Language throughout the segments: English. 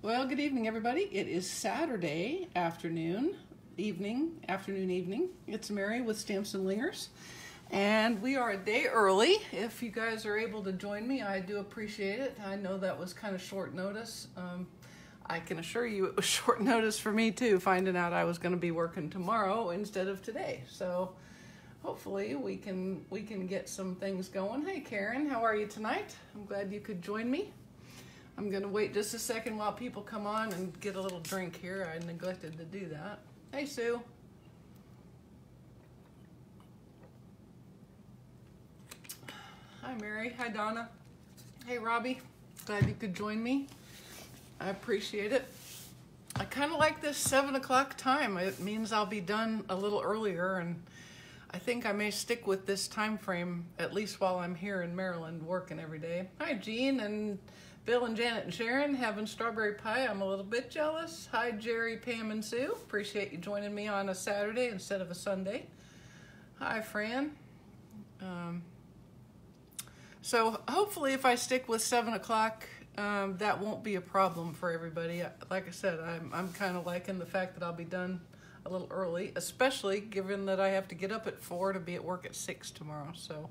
Well, good evening, everybody. It is Saturday afternoon, evening. It's Mary with Stamps-N-Lingers, and we are a day early. If you guys are able to join me, I do appreciate it. I know that was kind of short notice. I can assure you it was short notice for me too, finding out I was going to be working tomorrow instead of today. So hopefully we can get some things going. Hey, Karen, how are you tonight? I'm glad you could join me. I'm going to wait just a second while people come on and get a little drink here. I neglected to do that. Hey, Sue. Hi, Mary. Hi, Donna. Hey, Robbie. Glad you could join me. I appreciate it. I kind of like this 7 o'clock time. It means I'll be done a little earlier, and I think I may stick with this time frame at least while I'm here in Maryland working every day. Hi, Jean and Bill and Janet and Sharon having strawberry pie. I'm a little bit jealous. Hi, Jerry, Pam, and Sue. Appreciate you joining me on a Saturday instead of a Sunday. Hi, Fran. So hopefully if I stick with 7 o'clock, that won't be a problem for everybody. Like I said, I'm kind of liking the fact that I'll be done a little early, especially given that I have to get up at 4 to be at work at 6 tomorrow. So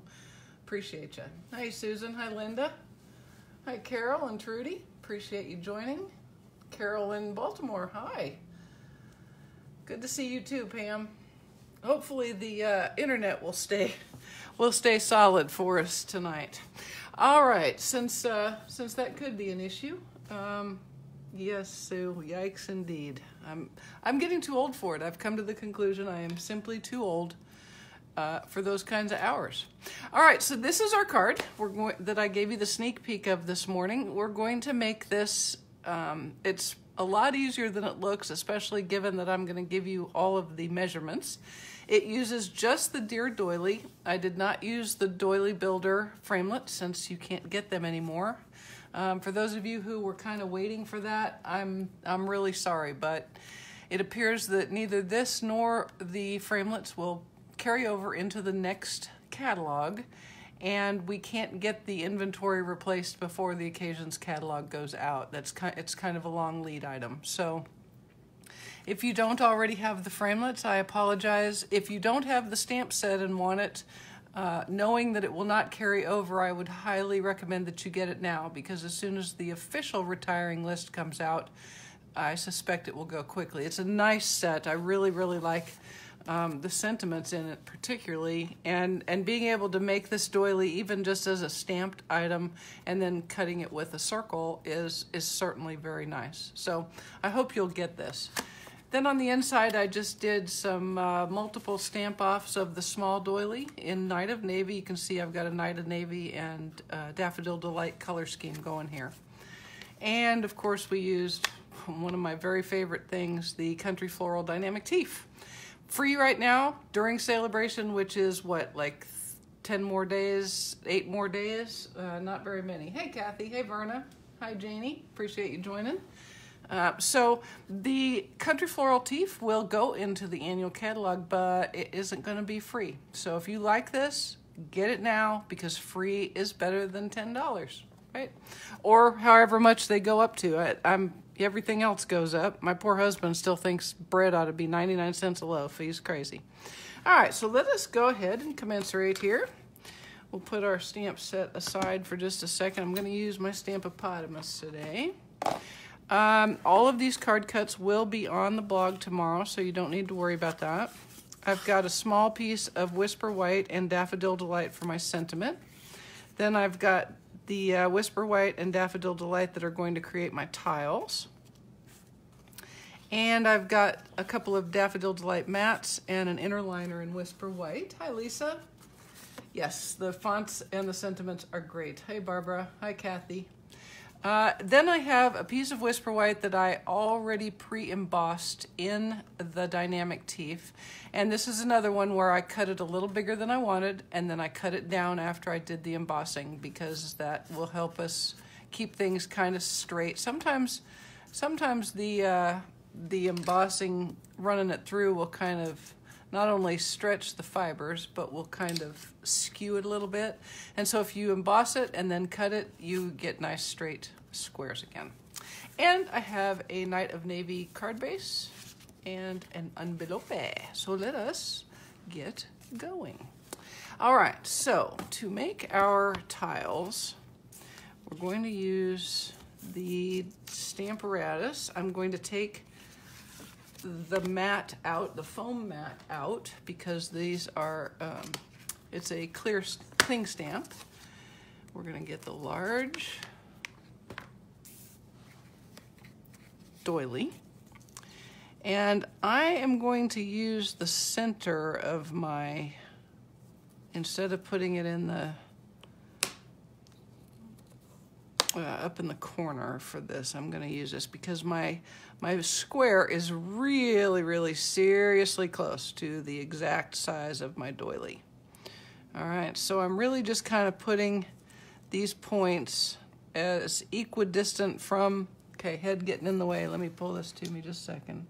appreciate you. Hi, Susan. Hi, Linda. Hi, Carol and Trudy. Appreciate you joining. Carol in Baltimore. Hi. Good to see you too, Pam. Hopefully the internet will stay solid for us tonight. All right, since that could be an issue, yes, Sue. Yikes, indeed. I'm getting too old for it. I've come to the conclusion I am simply too old for those kinds of hours. All right, so this is our card that I gave you the sneak peek of this morning. We're going to make this, it's a lot easier than it looks, especially given that I'm going to give you all of the measurements. It uses just the Dear Doily. I did not use the Doily Builder framelit since you can't get them anymore. For those of you who were kind of waiting for that, I'm really sorry, but it appears that neither this nor the framelits will carry over into the next catalog, and we can't get the inventory replaced before the occasions catalog goes out. It's kind of a long lead item. So if you don't already have the framelits, I apologize. If you don't have the stamp set and want it, knowing that it will not carry over, I would highly recommend that you get it now, because as soon as the official retiring list comes out, I suspect it will go quickly. It's a nice set. I really, really like the sentiments in it particularly, and being able to make this doily even just as a stamped item and then cutting it with a circle is certainly very nice. So I hope you'll get this. Then on the inside, I just did some multiple stamp offs of the small doily in Night of Navy. You can see I've got a Night of Navy and Daffodil Delight color scheme going here. And of course we used one of my very favorite things, the Country Floral Dynamic Teeth. Free right now during celebration, which is what, like 10 more days, 8 more days? Not very many. Hey, Kathy. Hey, Verna. Hi, Janie. Appreciate you joining. So the Country Floral Teeth will go into the annual catalog, but it isn't going to be free. So if you like this, get it now, because free is better than $10, right? Or however much they go up to. Everything else goes up. My poor husband still thinks bread ought to be 99 cents a loaf. He's crazy. All right, so let us go ahead and commensurate here. We'll put our stamp set aside for just a second. I'm going to use my Stampopotamus today. All of these card cuts will be on the blog tomorrow, so you don't need to worry about that. I've got a small piece of Whisper White and Daffodil Delight for my sentiment. Then I've got the Whisper White and Daffodil Delight that are going to create my tiles. And I've got a couple of Daffodil Delight mats and an inner liner in Whisper White. Hi, Lisa. Yes, the fonts and the sentiments are great. Hey, Barbara. Hi, Kathy. Then I have a piece of Whisper White that I already pre-embossed in the Dynamic Teeth. And this is another one where I cut it a little bigger than I wanted, and then I cut it down after I did the embossing, because that will help us keep things kind of straight. Sometimes the embossing, running it through, will kind of not only stretch the fibers, but will kind of skew it a little bit. And so if you emboss it and then cut it, you get nice straight squares again. And I have a Night of Navy card base and an envelope. So let us get going. All right, so to make our tiles, we're going to use the Stamp-N-Lingers. I'm going to take the mat out, the foam mat out, because these are, it's a clear cling stamp. We're gonna get the large doily. And I am going to use the center of my, instead of putting it in the, up in the corner for this, I'm gonna use this because my square is really, really seriously close to the exact size of my doily. All right, so I'm really just kind of putting these points as equidistant from, okay, head getting in the way. Let me pull this to me just a second.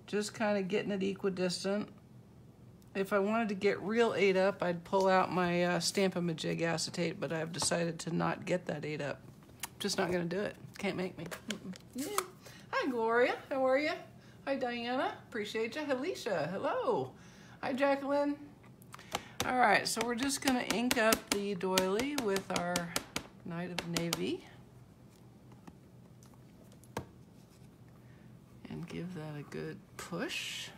Just kind of getting it equidistant. If I wanted to get real 8-up, I'd pull out my Stamp-N-Majig acetate, but I've decided to not get that 8-up. Just not gonna do it. Can't make me. Yeah. Hi, Gloria. How are you? Hi, Diana. Appreciate you. Alicia. Hello. Hi, Jacqueline. All right, so we're just gonna ink up the doily with our Night of Navy. And give that a good push.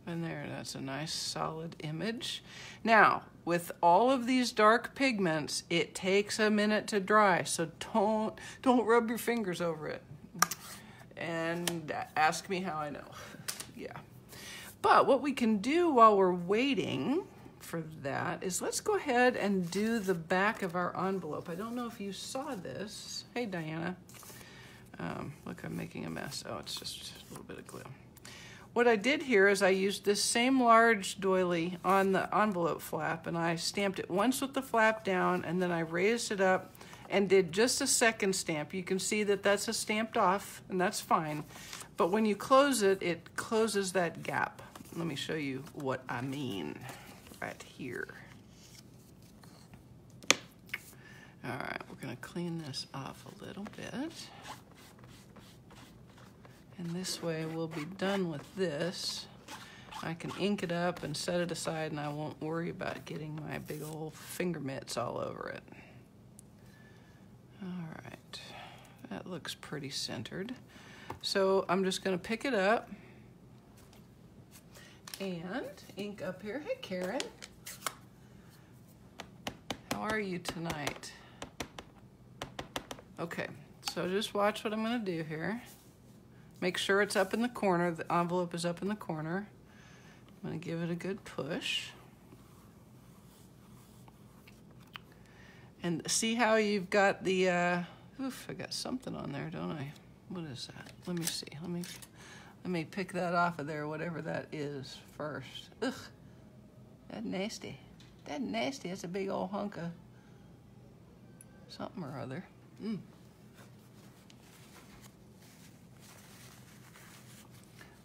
And there, that's a nice solid image. Now, with all of these dark pigments, it takes a minute to dry, so don't rub your fingers over it. And ask me how I know. Yeah. But what we can do while we're waiting for that is let's go ahead and do the back of our envelope. I don't know if you saw this. Hey, Diana. Look, I'm making a mess. Oh, it's just a little bit of glue. What I did here is I used this same large doily on the envelope flap, and I stamped it once with the flap down, and then I raised it up and did just a second stamp. You can see that that's a stamped off, and that's fine. But when you close it, it closes that gap. Let me show you what I mean right here. All right, we're gonna clean this off a little bit. And this way we'll be done with this. I can ink it up and set it aside, and I won't worry about getting my big old finger mitts all over it. All right, that looks pretty centered. So I'm just gonna pick it up and ink up here. Hey, Karen. How are you tonight? Okay, so just watch what I'm gonna do here. Make sure it's up in the corner, the envelope is up in the corner. I'm gonna give it a good push. And see how you've got the, oof, I got something on there, don't I? What is that? Let me see, let me pick that off of there, whatever that is first. Ugh, that's nasty. That's nasty, that's a big old hunk of something or other.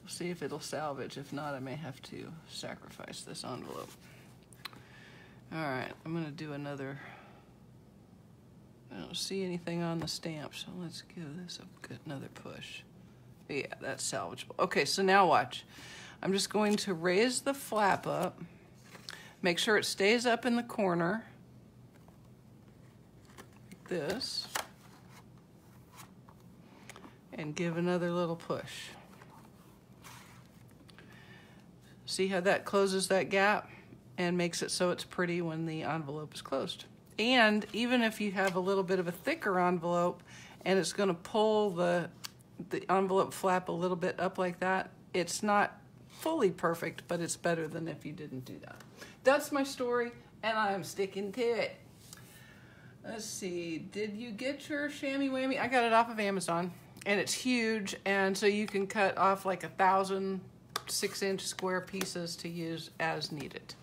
See if it'll salvage. If not, I may have to sacrifice this envelope. All right, I'm gonna do another. I don't see anything on the stamp, so let's give this a good another push. Yeah, that's salvageable. Okay, so now watch. I'm just going to raise the flap up, make sure it stays up in the corner, like this, and give another little push. See how that closes that gap and makes it so it's pretty when the envelope is closed. And even if you have a little bit of a thicker envelope and it's gonna pull the envelope flap a little bit up like that, it's not fully perfect, but it's better than if you didn't do that. That's my story, and I'm sticking to it. Let's see, did you get your Shammy Whammy? I got it off of Amazon, and it's huge, and so you can cut off like 1,000 6-inch square pieces to use as needed.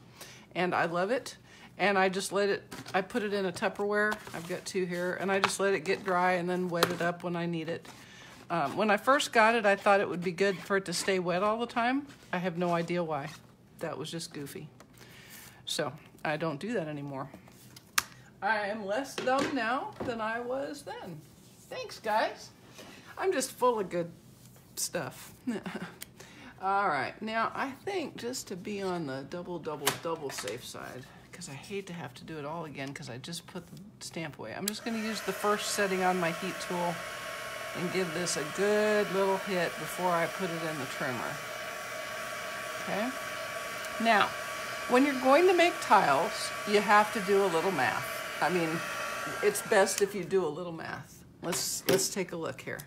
And I love it. And I just let it, I put it in a Tupperware. I've got 2 here, and I just let it get dry and then wet it up when I need it. When I first got it, I thought it would be good for it to stay wet all the time. I have no idea why. That was just goofy. So I don't do that anymore. I am less dumb now than I was then. Thanks, guys. I'm just full of good stuff. All right, now I think just to be on the double safe side, because I hate to have to do it all again because I just put the stamp away. I'm just going to use the first setting on my heat tool and give this a good little hit before I put it in the trimmer. Okay? Now, when you're going to make tiles, you have to do a little math. I mean, it's best if you do a little math. Let's take a look here.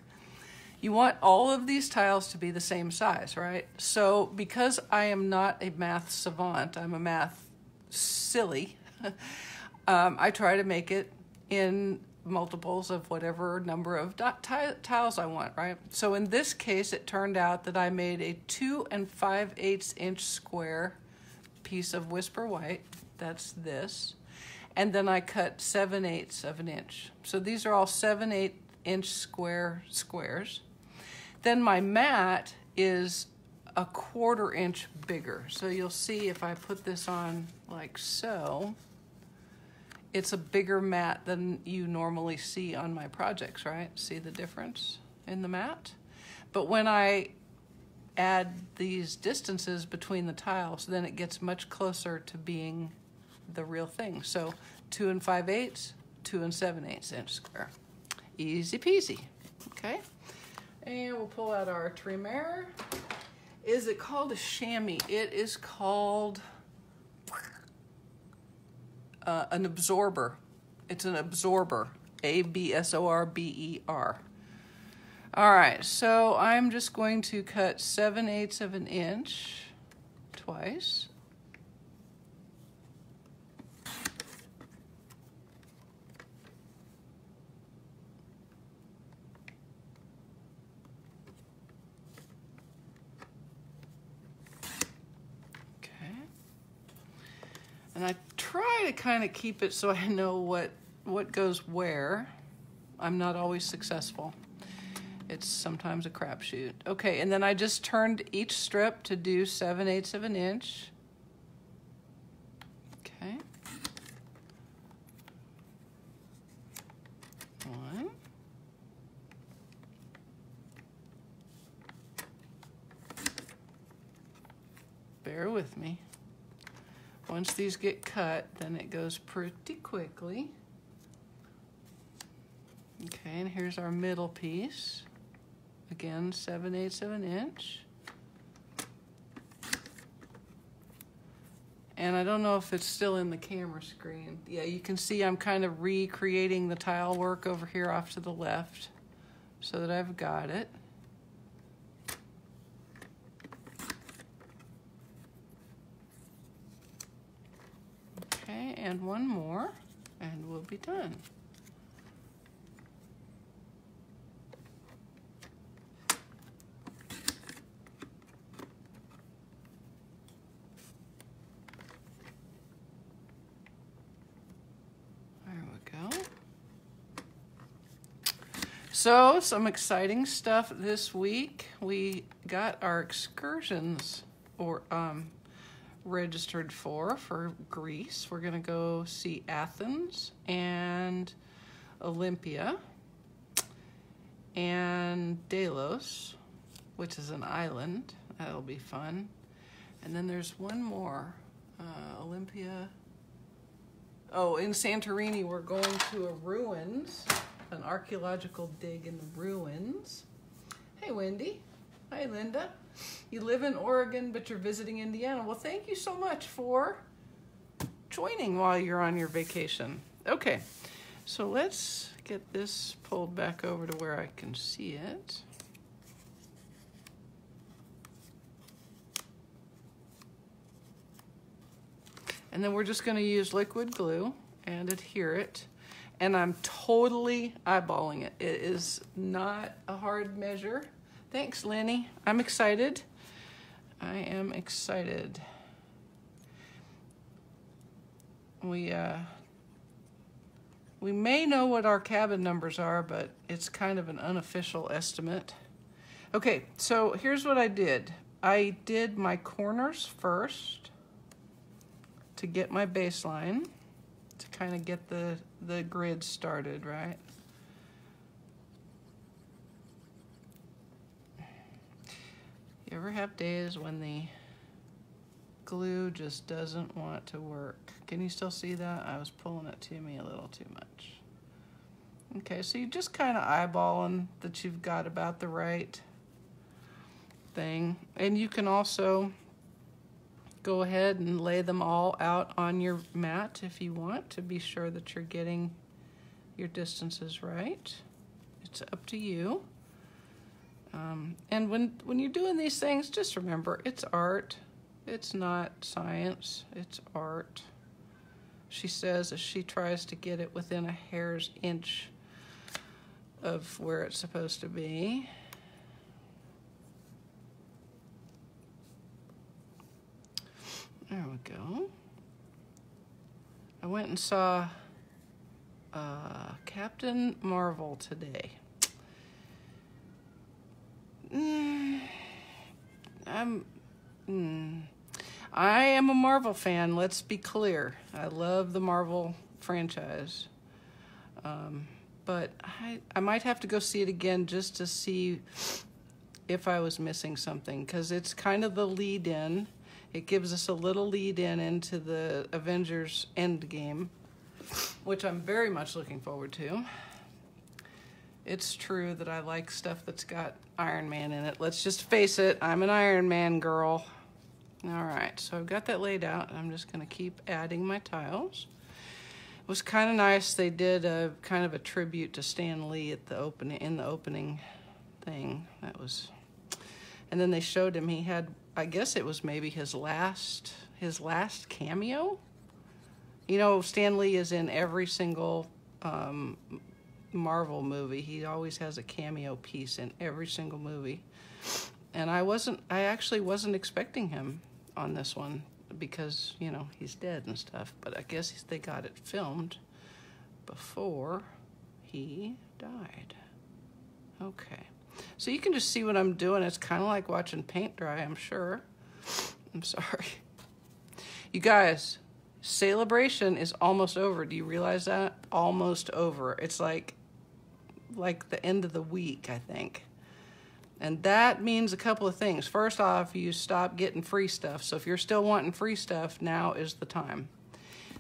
You want all of these tiles to be the same size, right? So because I am not a math savant, I'm a math silly, I try to make it in multiples of whatever number of tiles I want, right? So in this case, it turned out that I made a 2 5/8 inch square piece of Whisper White. That's this. And then I cut 7/8 of an inch. So these are all 7/8 inch squares. Then my mat is a 1/4 inch bigger. So you'll see if I put this on like so, it's a bigger mat than you normally see on my projects, right? See the difference in the mat? But when I add these distances between the tiles, then it gets much closer to being the real thing. So 2 5/8, 2 7/8 inch square. Easy peasy, okay? And we'll pull out our trimmer. Is it called a chamois? It is called an absorber. It's an absorber, ABSORBER. All right, so I'm just going to cut 7/8 of an inch twice. And I try to kind of keep it so I know what goes where. I'm not always successful. It's sometimes a crapshoot. Okay, and then I just turned each strip to do 7/8 of an inch. Okay. 1. Bear with me. Once these get cut, then it goes pretty quickly. Okay, and here's our middle piece. Again, 7/8 of an inch. And I don't know if it's still in the camera screen. Yeah, you can see I'm kind of recreating the tile work over here off to the left so that I've got it. Okay, and one more, and we'll be done. There we go. So, some exciting stuff this week. We got our excursions registered for Greece. We're gonna go see Athens and Olympia and Delos, which is an island. That'll be fun. And then there's one more, Olympia. Oh, in Santorini, we're going to a ruins, an archaeological dig in the ruins. Hey, Wendy. Hi, Linda. You live in Oregon, but you're visiting Indiana. Well, thank you so much for joining while you're on your vacation. Okay, so let's get this pulled back over to where I can see it. And then we're just going to use liquid glue and adhere it. And I'm totally eyeballing it. It is not a hard measure. Thanks, Lenny. I'm excited. I am excited. We may know what our cabin numbers are, but it's kind of an unofficial estimate. Okay, so here's what I did. I did my corners first to get my baseline, to kind of get the grid started, right? You ever have days when the glue just doesn't want to work? Can you still see that? I was pulling it to me a little too much. Okay, so you're just kind of eyeballing that you've got about the right thing. And you can also go ahead and lay them all out on your mat if you want, to be sure that you're getting your distances right. It's up to you. And when you're doing these things, just remember, it's art. It's not science, it's art. She says as she tries to get it within a hair's inch of where it's supposed to be. There we go. I went and saw Captain Marvel today. I am a Marvel fan, let's be clear. I love the Marvel franchise. But I might have to go see it again just to see if I was missing something, because it's kind of the lead-in. It gives us a little lead-in into the Avengers Endgame, which I'm very much looking forward to. It's true that I like stuff that's got Iron Man in it. Let's just face it, I'm an Iron Man girl. All right, so I've got that laid out. I'm just gonna keep adding my tiles. It was kind of nice. They did a kind of a tribute to Stan Lee at the opening thing. That was, and then they showed him. He had, I guess it was maybe his last cameo. You know, Stan Lee is in every single Marvel movie. He always has a cameo piece in every single movie. And I actually wasn't expecting him on this one because, you know, he's dead and stuff. But I guess they got it filmed before he died. Okay. So you can just see what I'm doing. It's kind of like watching paint dry, I'm sure. I'm sorry. You guys, Celebration is almost over. Do you realize that? Almost over. It's like the end of the week, I think. And that means a couple of things. First off, you stop getting free stuff. So if you're still wanting free stuff, now is the time.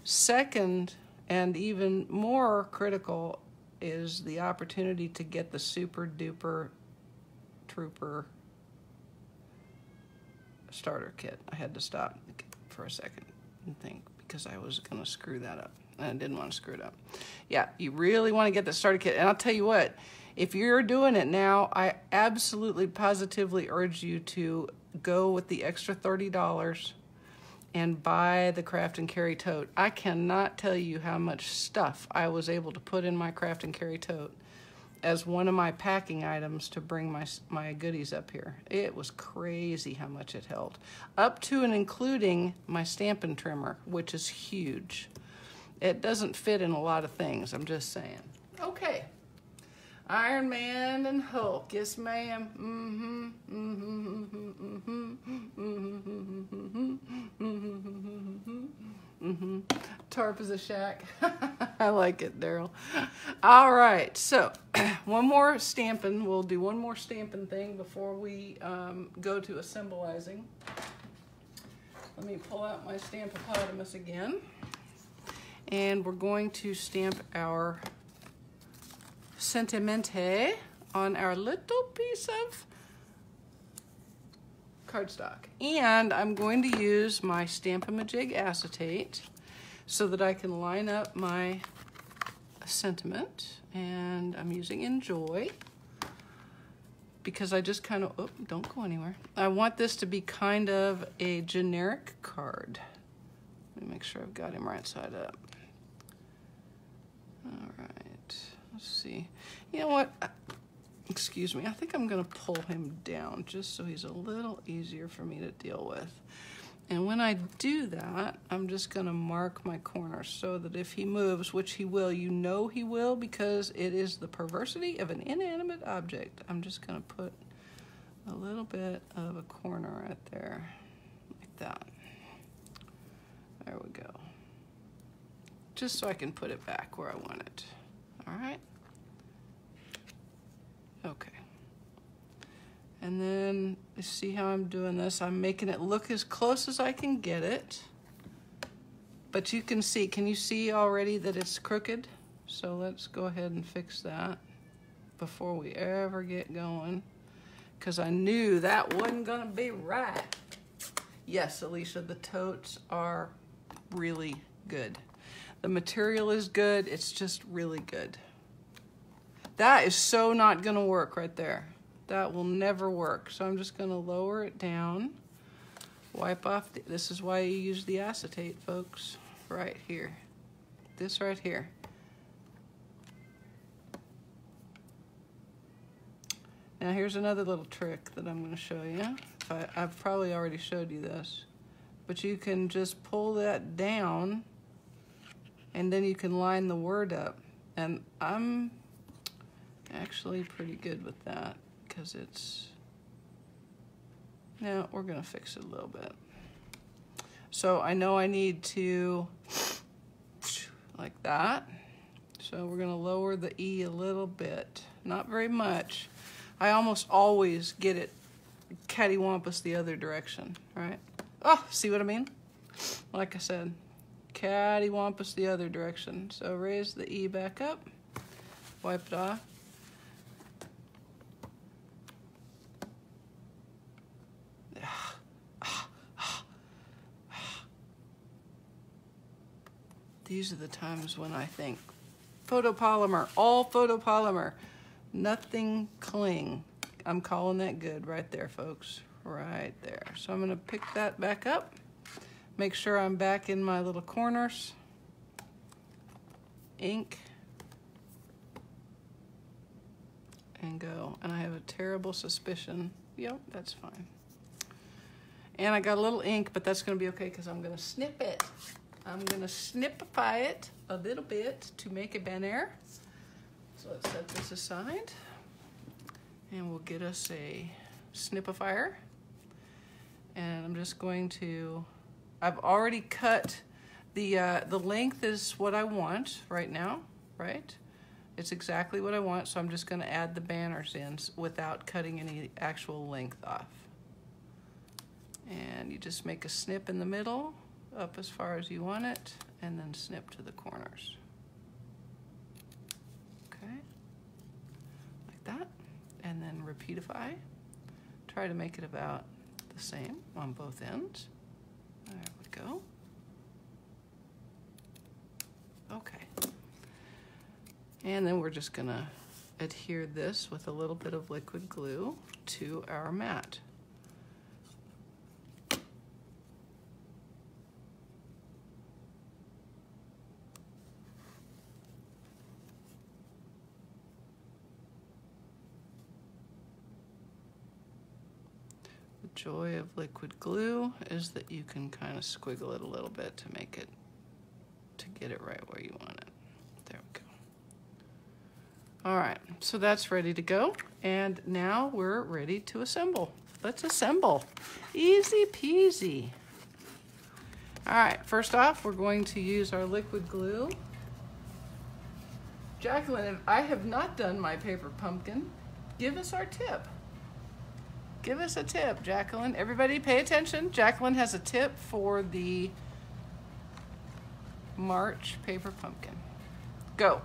Second, and even more critical, is the opportunity to get the super duper trooper starter kit. I had to stop for a second and think because I was gonna screw that up. And I didn't want to screw it up. Yeah, you really want to get the starter kit. And I'll tell you what, if you're doing it now, I absolutely positively urge you to go with the extra $30 and buy the Craft and Carry tote. I cannot tell you how much stuff I was able to put in my Craft and Carry tote as one of my packing items to bring my goodies up here. It was crazy how much it held. Up to and including my Stampin' Trimmer, which is huge. It doesn't fit in a lot of things, I'm just saying. Okay. Iron Man and Hulk, yes ma'am. Tarp is a shack. I like it, Daryl. All right, so one more stamping. We'll do one more stamping thing before we go to assemblizing. Let me pull out my Stampopotamus again. And we're going to stamp our Sentimente on our little piece of cardstock. And I'm going to use my Stamp-A-Majig acetate so that I can line up my sentiment. And I'm using Enjoy because I just kind of, oh, don't go anywhere. I want this to be kind of a generic card. Let me make sure I've got him right side up. All right, let's see. You know what? Excuse me, I think I'm gonna pull him down just so he's a little easier for me to deal with. And when I do that, I'm just gonna mark my corner so that if he moves, which he will, you know he will because it is the perversity of an inanimate object. I'm just gonna put a little bit of a corner right there, like that. There we go. Just so I can put it back where I want it. All right. Okay. And then you see how I'm doing this? I'm making it look as close as I can get it. But you can see, can you see already that it's crooked? So let's go ahead and fix that before we ever get going. Because I knew that wasn't gonna be right. Yes, Alicia, the totes are really good. The material is good, it's just really good. That is so not gonna work right there. That will never work. So I'm just gonna lower it down, wipe off, this is why you use the acetate, folks, right here. This right here. Now here's another little trick that I'm gonna show you. I've probably already showed you this, but you can just pull that down and then you can line the word up. And I'm actually pretty good with that because it's, now we're gonna fix it a little bit. So I know I need to, like that. So we're gonna lower the E a little bit, not very much. I almost always get it cattywampus the other direction, right? Oh, see what I mean? Like I said, cattywampus the other direction. So raise the E back up, wipe it off. These are the times when I think photopolymer, all photopolymer, nothing cling. I'm calling that good right there, folks, right there. So I'm gonna pick that back up, make sure I'm back in my little corners, ink, and go. And I have a terrible suspicion, yep, that's fine. And I got a little ink, but that's gonna be okay because I'm gonna snip it. I'm gonna snipify it a little bit to make a banner. So let's set this aside and we'll get us a snipifier. And I'm just going to, I've already cut the length is what I want right now, right? It's exactly what I want, so I'm just gonna add the banners in without cutting any actual length off. And you just make a snip in the middle, up as far as you want it, and then snip to the corners. Okay, like that. And then repeatify. Try to make it about the same on both ends. There we go. Okay. And then we're just gonna adhere this with a little bit of liquid glue to our mat. Joy of liquid glue is that you can kind of squiggle it a little bit to make it, to get it right where you want it. There we go. All right, so that's ready to go. And now we're ready to assemble. Let's assemble. Easy peasy. All right, first off, we're going to use our liquid glue. Jacqueline, I have not done my paper pumpkin. Give us our tip. Give us a tip, Jacqueline. Everybody pay attention. Jacqueline has a tip for the March paper pumpkin. Go.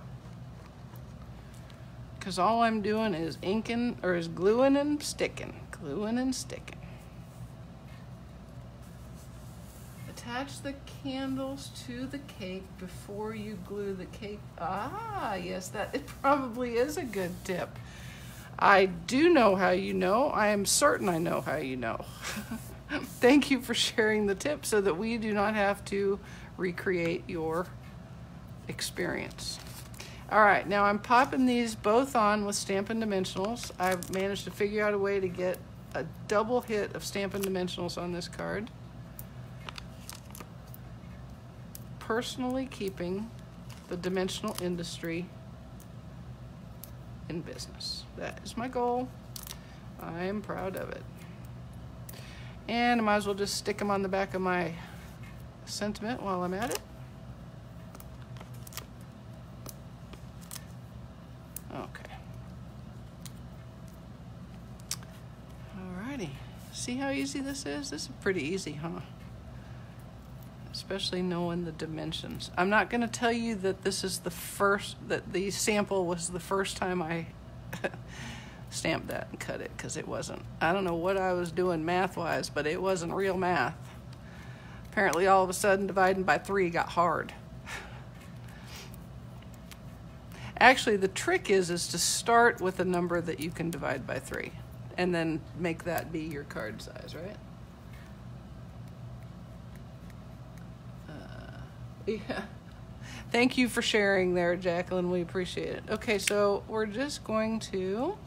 Because all I'm doing is inking, or is gluing and sticking. Gluing and sticking. Attach the candles to the cake before you glue the cake. Ah, yes, that it probably is a good tip. I do know how you know. I am certain I know how you know. Thank you for sharing the tip so that we do not have to recreate your experience. All right, now I'm popping these both on with Stampin' Dimensionals. I've managed to figure out a way to get a double hit of Stampin' Dimensionals on this card. Personally keeping the dimensional industry in business. That is my goal. I am proud of it. And I might as well just stick them on the back of my sentiment while I'm at it. Okay. Alrighty. See how easy this is? This is pretty easy, huh? Especially knowing the dimensions. I'm not going to tell you that this is that the sample was the first time I stamped that and cut it, because it wasn't. I don't know what I was doing math-wise, but it wasn't real math. Apparently all of a sudden dividing by 3 got hard. Actually, the trick is to start with a number that you can divide by 3 and then make that be your card size, right? Yeah. Thank you for sharing there, Jacqueline. We appreciate it. Okay, so we're just going to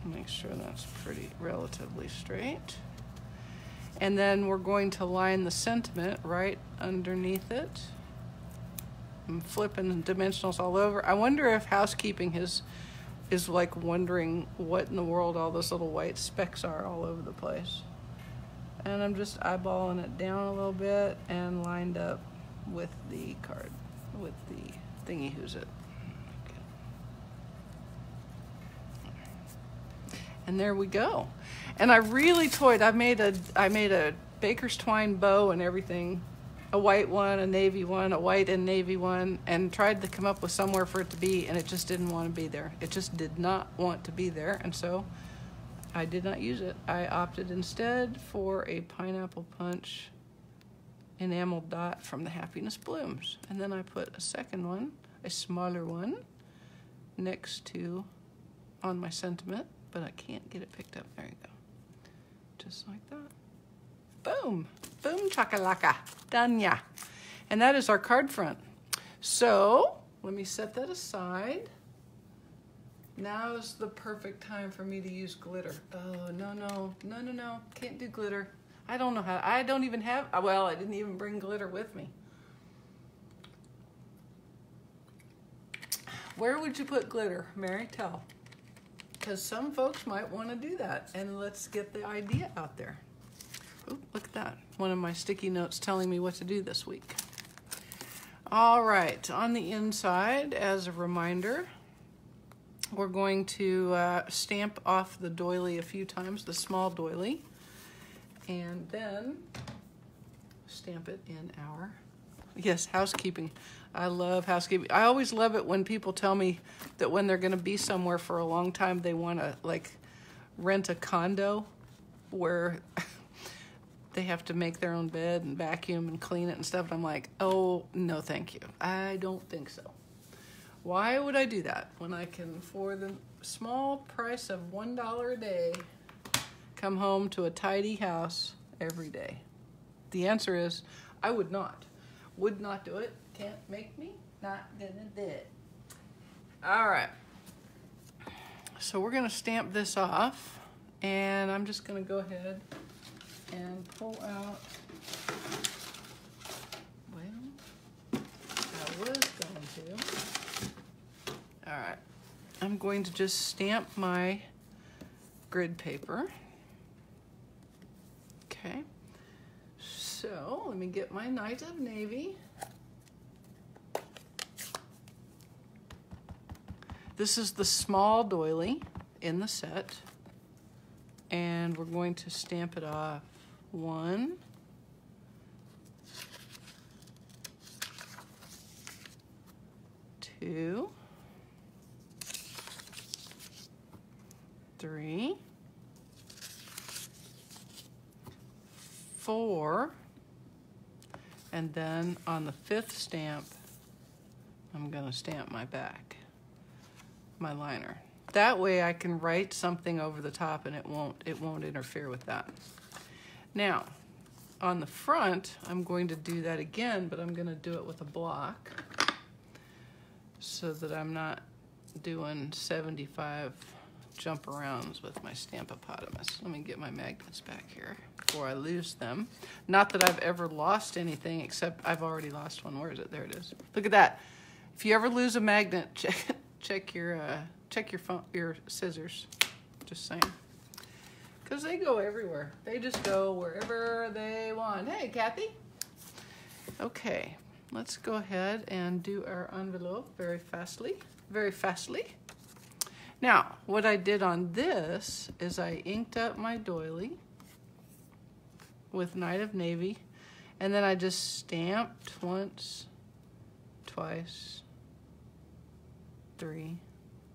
make sure that's pretty relatively straight. And then we're going to line the sentiment right underneath it. I'm flipping dimensionals all over. I wonder if housekeeping is like wondering what in the world all those little white specks are all over the place. And I'm just eyeballing it down a little bit and lined up with the card, with the thingy who's it. Okay. And there we go. And I really toyed. I made a baker's twine bow and everything, a white one, a navy one, a white and navy one, and tried to come up with somewhere for it to be, and it just didn't want to be there. It just did not want to be there, and so I did not use it. I opted instead for a pineapple punch enamel dot from the Happiness Blooms. And then I put a second one, a smaller one, next to on my sentiment, but I can't get it picked up. There you go. Just like that. Boom. Boom chakalaka. Done ya. And that is our card front. So let me set that aside. Now is the perfect time for me to use glitter. Oh, no. Can't do glitter. I don't know how. I don't even have, well, I didn't even bring glitter with me. Where would you put glitter, Mary? Tell. Because some folks might want to do that. And let's get the idea out there. Ooh, look at that. One of my sticky notes telling me what to do this week. All right. On the inside, as a reminder, we're going to stamp off the doily a few times, the small doily, and then stamp it in our, yes, housekeeping. I love housekeeping. I always love it when people tell me that when they're going to be somewhere for a long time, they want to like rent a condo where they have to make their own bed and vacuum and clean it and stuff. And I'm like, oh, no, thank you. I don't think so. Why would I do that when I can, for the small price of $1 a day, come home to a tidy house every day? The answer is, I would not. Would not do it. Can't make me. Not gonna do it. All right. So we're gonna stamp this off, and I'm just gonna go ahead and pull out, well, I was going to. All right, I'm going to just stamp my grid paper. Okay, so let me get my Night of Navy. This is the small doily in the set, and we're going to stamp it off. 1, 2, 3, 4, and then on the 5th stamp, I'm going to stamp my back, my liner. That way I can write something over the top and it won't interfere with that. Now, on the front, I'm going to do that again, but I'm going to do it with a block so that I'm not doing 75 jump arounds with my Stamp-O-Potamus. Let me get my magnets back here before I lose them. Not that I've ever lost anything, except I've already lost one. Where is it? There it is. Look at that. If you ever lose a magnet, check your phone, your scissors. Just saying. because they go everywhere. They just go wherever they want. Hey, Kathy. Okay, let's go ahead and do our envelope very fastly. Very fastly. Now, what I did on this is I inked up my doily with Night of Navy, and then I just stamped once, twice, 3.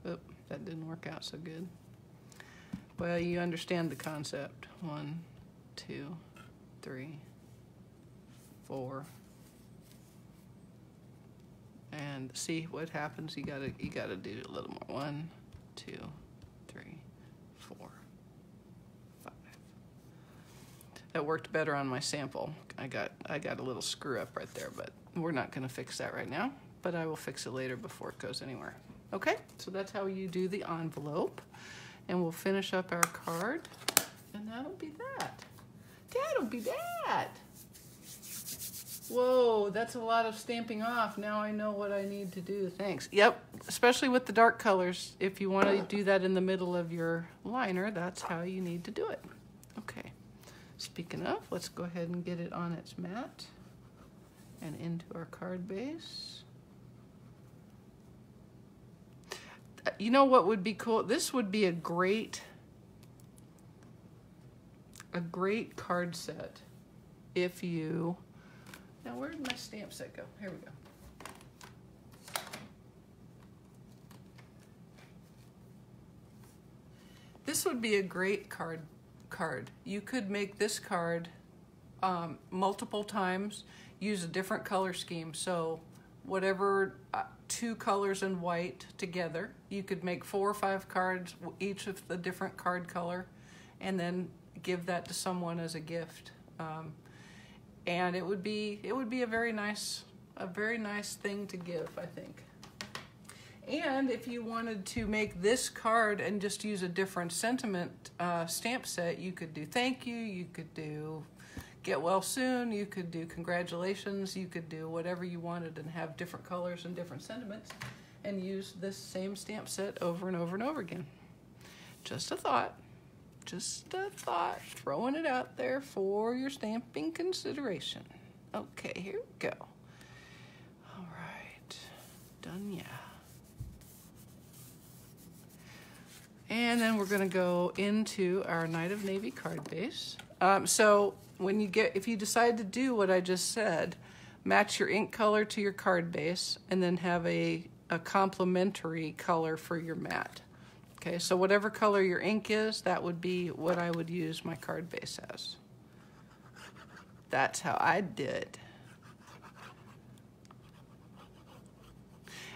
Oop, that didn't work out so good. Well, you understand the concept. 1, 2, 3, 4. And see what happens. You gotta do a little more. 1, 2, 3, 4, 5. That worked better on my sample. I got a little screw up right there, but we're not gonna fix that right now, but I will fix it later before it goes anywhere. Okay, so that's how you do the envelope, and we'll finish up our card, and that'll be that. That'll be that. Whoa, that's a lot of stamping off. Now I know what I need to do. Thanks. Yep, especially with the dark colors. If you want to do that in the middle of your liner, that's how you need to do it. Okay, speaking of, let's go ahead and get it on its mat and into our card base. You know what would be cool? This would be a great card set if you... Now, where did my stamp set go? Here we go. This would be a great card. You could make this card multiple times, use a different color scheme. So whatever 2 colors in white together, you could make 4 or 5 cards, each of the different card color, and then give that to someone as a gift. And it would be a very nice thing to give, I think. And if you wanted to make this card and just use a different sentiment stamp set, you could do thank you, you could do get well soon, you could do congratulations, you could do whatever you wanted and have different colors and different sentiments and use this same stamp set over and over and over again. Just a thought. Just a thought, throwing it out there for your stamping consideration. Okay, here we go. All right, done, yeah. And then we're gonna go into our Night of Navy card base. So if you decide to do what I just said, match your ink color to your card base and then have a complementary color for your mat. Okay, so whatever color your ink is, that would be what I would use my card base as. That's how I did.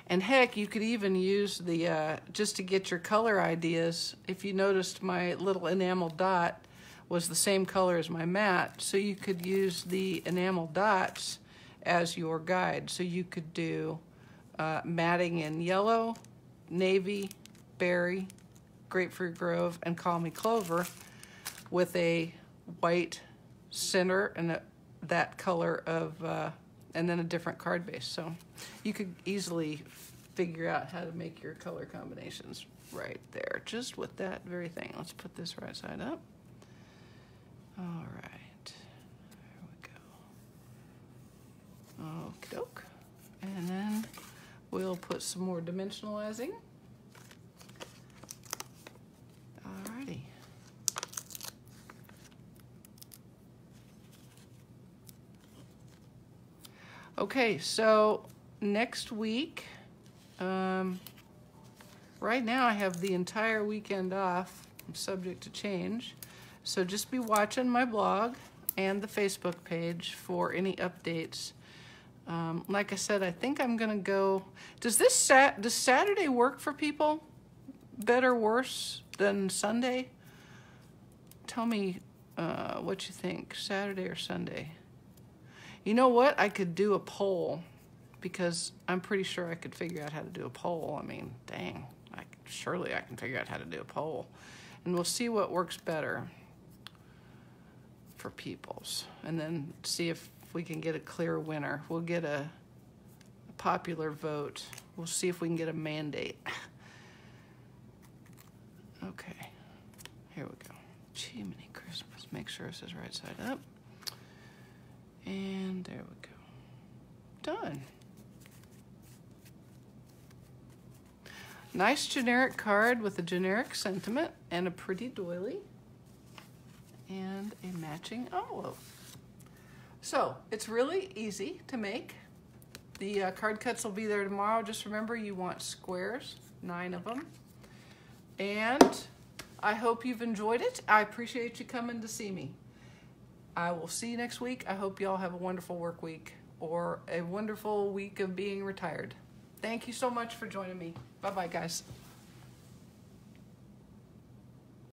And heck, you could even use the, just to get your color ideas, if you noticed my little enamel dot was the same color as my mat, so you could use the enamel dots as your guide. So you could do matting in yellow, navy, berry, Grapefruit Grove, and Call Me Clover with a white center and that color of, and then a different card base. So you could easily figure out how to make your color combinations right there, just with that very thing. Let's put this right side up. All right, there we go. Okie doke. And then we'll put some more dimensionalizing. Alrighty. Okay, so next week, right now I have the entire weekend off. I'm subject to change. So just be watching my blog and the Facebook page for any updates. Like I said, I think I'm gonna go. Does Saturday work for people? Better, worse than Sunday? Tell me what you think, Saturday or Sunday. You know what? I could do a poll because I'm pretty sure I could figure out how to do a poll. I mean, dang, surely I can figure out how to do a poll. And we'll see what works better for people's, and then see if we can get a clear winner. We'll get a popular vote. We'll see if we can get a mandate. Okay, here we go. Gee, just make sure this is right side up. And there we go. Done. Nice generic card with a generic sentiment and a pretty doily and a matching envelope. So it's really easy to make. The card cuts will be there tomorrow. Just remember you want squares, 9 of them. And I hope you've enjoyed it. I appreciate you coming to see me. I will see you next week. I hope you all have a wonderful work week or a wonderful week of being retired. Thank you so much for joining me. Bye-bye, guys.